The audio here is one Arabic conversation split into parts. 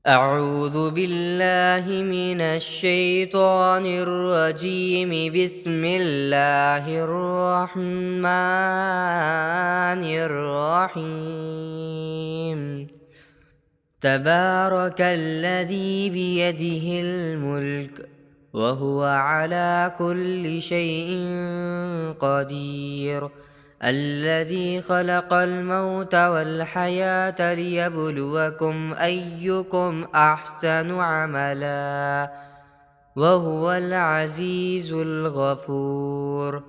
أعوذ بالله من الشيطان الرجيم. بسم الله الرحمن الرحيم. تبارك الذي بيده الملك وهو على كل شيء قدير. الذي خلق الموت والحياة ليبلوكم أيكم أحسن عملا وهو العزيز الغفور.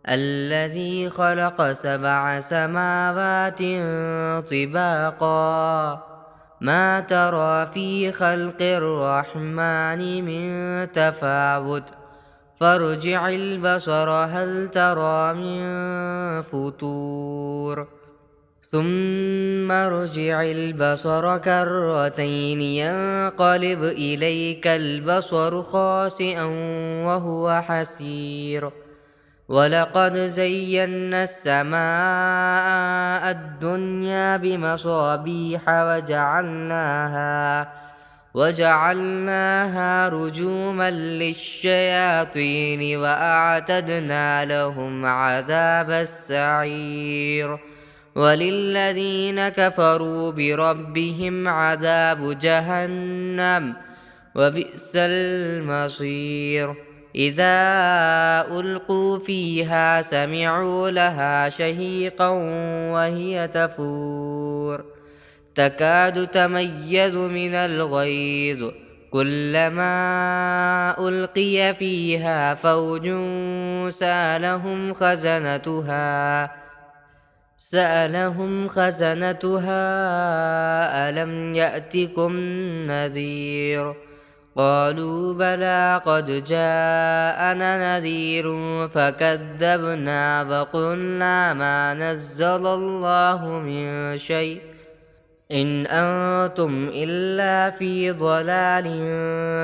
الذي خلق 7 سماوات طباقا ما ترى في خلق الرحمن من تفاوت فارجع البصر هل ترى من فطور ثم ارجع البصر كرتين ينقلب إليك البصر خاسئا وهو حسير. ولقد زينا السماء الدنيا بمصابيح وجعلناها رجوما للشياطين وأعتدنا لهم عذاب السعير. وللذين كفروا بربهم عذاب جهنم وبئس المصير. إذا ألقوا فيها سمعوا لها شهيقا وهي تفور تكاد تميز من الغيظ كلما ألقي فيها فوج سألهم خزنتها ألم يأتكم نذير قالوا بلى قد جاءنا نذير فكذبنا وقلنا ما نزل الله من شيء إن أنتم إلا في ضلال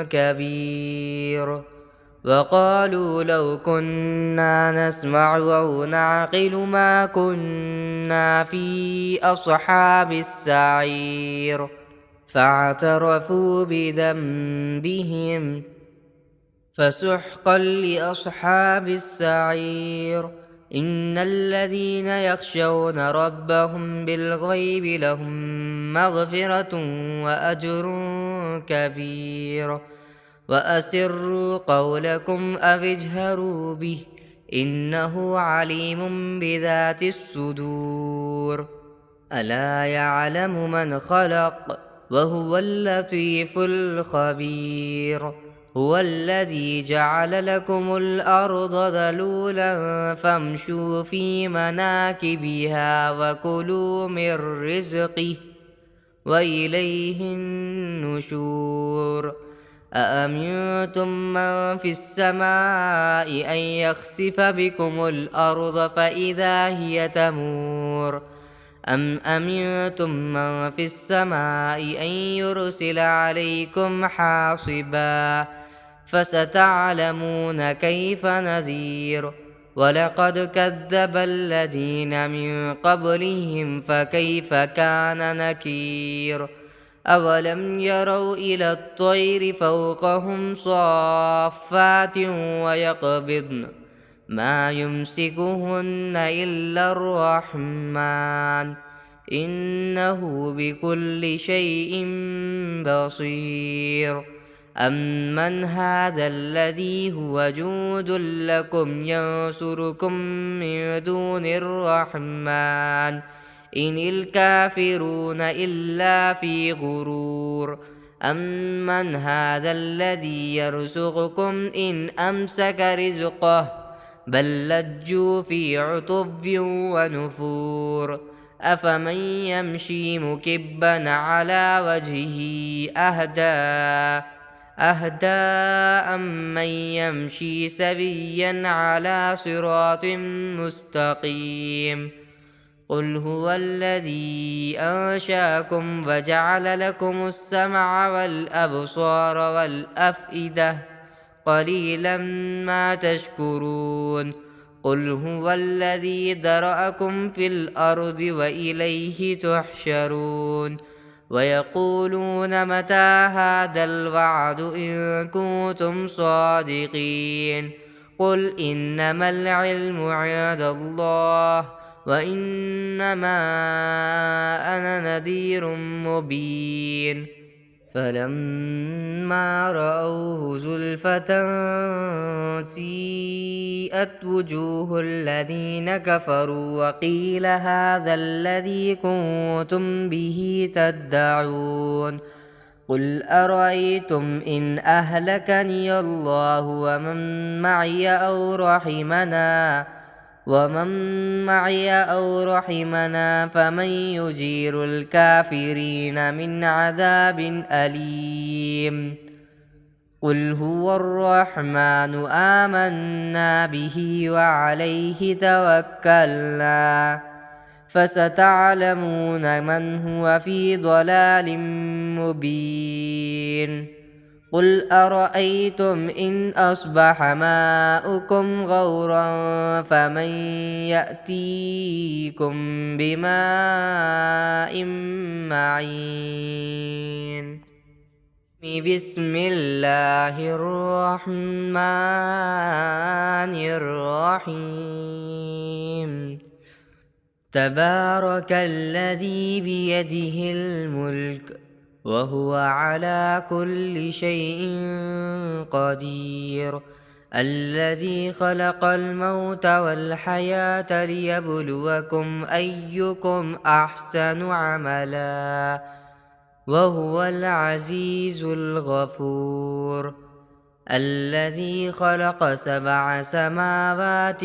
كبير. وقالوا لو كنا نسمع أو نعقل ما كنا في أصحاب السعير فاعترفوا بذنبهم فسحقا لأصحاب السعير. إن الذين يخشون ربهم بالغيب لهم مغفرة وأجر كبير. وأسروا قولكم أو اجهروا به إنه عليم بذات الصدور. ألا يعلم من خلق وهو اللطيف الخبير. هو الذي جعل لكم الأرض ذلولا فامشوا في مناكبها وكلوا من رزقه وإليه النشور. أأمنتم من في السماء أن يخسف بكم الأرض فإذا هي تمور أم أمنتم من في السماء أن يرسل عليكم حاصبا فستعلمون كيف نذير. ولقد كذب الذين من قبلهم فكيف كان نكير. أولم يروا إلى الطير فوقهم صافات ويقبضن ما يمسكهن إلا الرحمن إنه بكل شيء بصير. أمن هذا الذي هو جند لكم ينصركم من دون الرحمن إن الكافرون إلا في غرور. أمن هذا الذي يرزقكم إن أمسك رزقه بل لجوا في عتب ونفور. أفمن يمشي مكبا على وجهه أهدى أمن يمشي سويا على صراط مستقيم. قل هو الذي أنشأكم وجعل لكم السمع والأبصار والأفئدة قليلا ما تشكرون. قل هو الذي ذرأكم في الأرض وإليه تحشرون. ويقولون متى هذا الوعد إن كنتم صادقين قل إنما العلم عند الله وإنما أنا نذير مبين فلما رأوه زلفة سيئت وجوه الذين كفروا وقيل هذا الذي كنتم به تدعون قل أرأيتم إن أهلكني الله ومن معي أو رحمنا فمن يجير الكافرين من عذاب أليم قل هو الرحمن آمنا به وعليه توكلنا فستعلمون من هو في ضلال مبين قل أرأيتم إن أصبح ماؤكم غورا فمن يأتيكم بماء معين بسم الله الرحمن الرحيم تبارك الذي بيده الملك وهو على كل شيء قدير الذي خلق الموت والحياة ليبلوكم أيكم أحسن عملا وهو العزيز الغفور الذي خلق 7 سماوات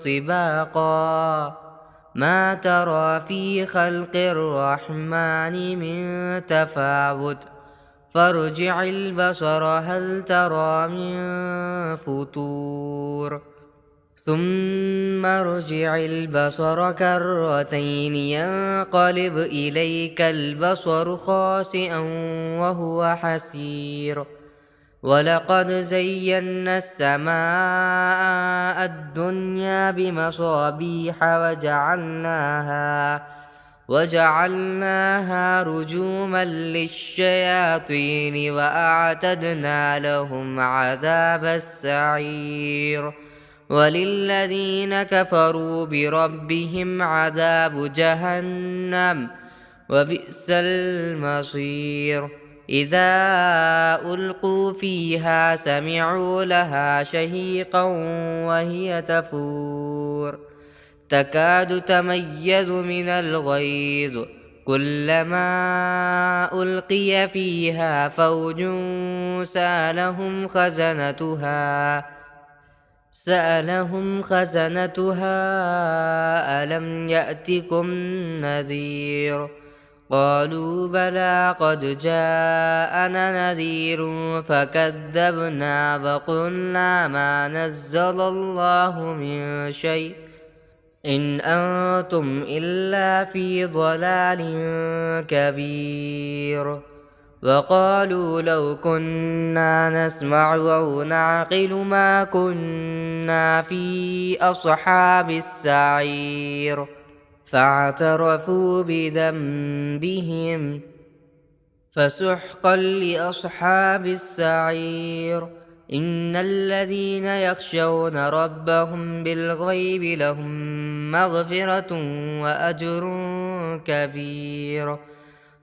طباقا ما ترى في خلق الرحمن من تفاوت فارجع البصر هل ترى من فطور ثم ارجع البصر كرتين ينقلب إليك البصر خاسئا وهو حسير ولقد زينا السماء الدنيا بمصابيح وجعلناها رجوما للشياطين وأعتدنا لهم عذاب السعير وللذين كفروا بربهم عذاب جهنم وبئس المصير إذا ألقوا فيها سمعوا لها شهيقا وهي تفور تكاد تميز من الغيظ كلما ألقي فيها فوج سألهم خزنتها ألم يأتكم نذير قالوا بلى قد جاءنا نذير فكذبنا وقلنا ما نزل الله من شيء إن أنتم إلا في ضلال كبير وقالوا لو كنا نسمع أو نعقل ما كنا في أصحاب السعير فاعترفوا بذنبهم فسحقا لأصحاب السعير إن الذين يخشون ربهم بالغيب لهم مغفرة وأجر كبير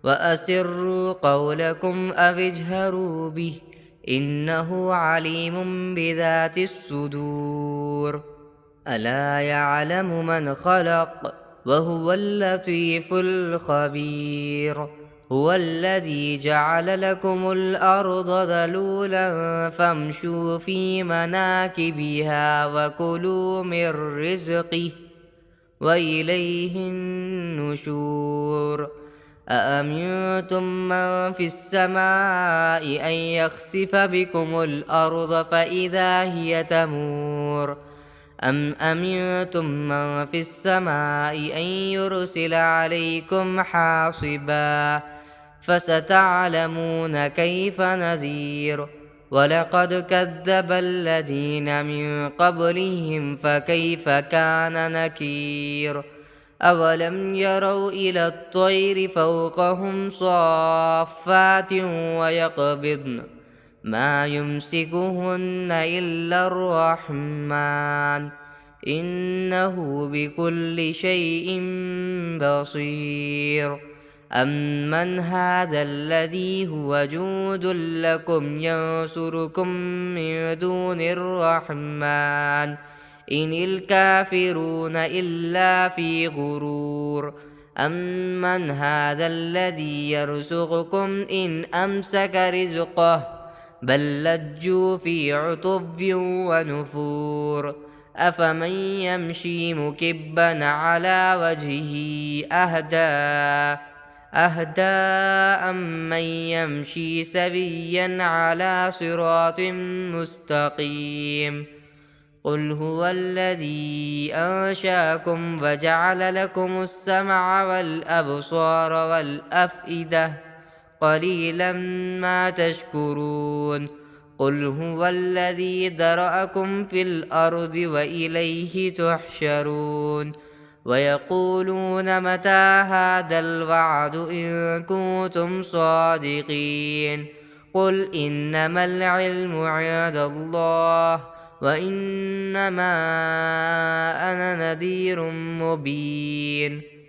وأسروا قولكم أو اجهروا به إنه عليم بذات الصدور ألا يعلم من خلق وهو اللطيف الخبير هو الذي جعل لكم الأرض ذلولا فامشوا في مناكبها وكلوا من رزقه وإليه النشور أأمنتم من في السماء أن يخسف بكم الأرض فإذا هي تمور أم أمنتم من في السماء أن يرسل عليكم حاصبا فستعلمون كيف نذير ولقد كذب الذين من قبلهم فكيف كان نكير أولم يروا إلى الطير فوقهم صافات ويقبضن ما يمسكهن إلا الرحمن إنه بكل شيء بصير أمن هذا الذي هو جند لكم ينصركم من دون الرحمن إن الكافرون إلا في غرور أمن هذا الذي يرزقكم إن أمسك رزقه بل لجوا في عتب ونفور أفمن يمشي مكبا على وجهه أهدى أمن يمشي سويا على صراط مستقيم قل هو الذي أنشأكم وجعل لكم السمع والأبصار والأفئدة قليلا ما تشكرون قل هو الذي ذرأكم في الأرض وإليه تحشرون ويقولون متى هذا الوعد إن كنتم صادقين قل إنما العلم عند الله وإنما أنا نذير مبين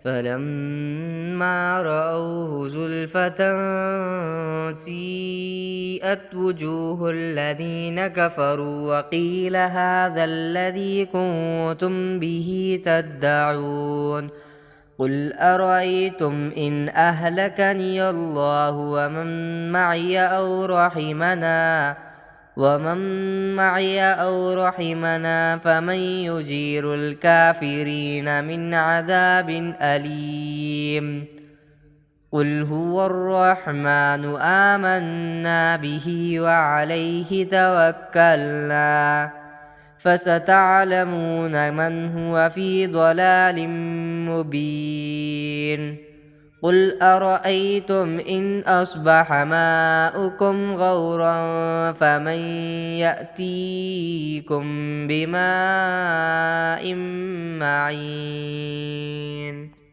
فلما رأوه زلفة سيئت وجوه الذين كفروا وقيل هذا الذي كنتم به تدعون قل أرأيتم إن أهلكني الله ومن معي أو رحمنا فمن يجير الكافرين من عذاب أليم قل هو الرحمن آمنا به وعليه توكلنا فستعلمون من هو في ضلال مبين قل أرأيتم إن أصبح ماؤكم غورا فمن يأتيكم بماء معين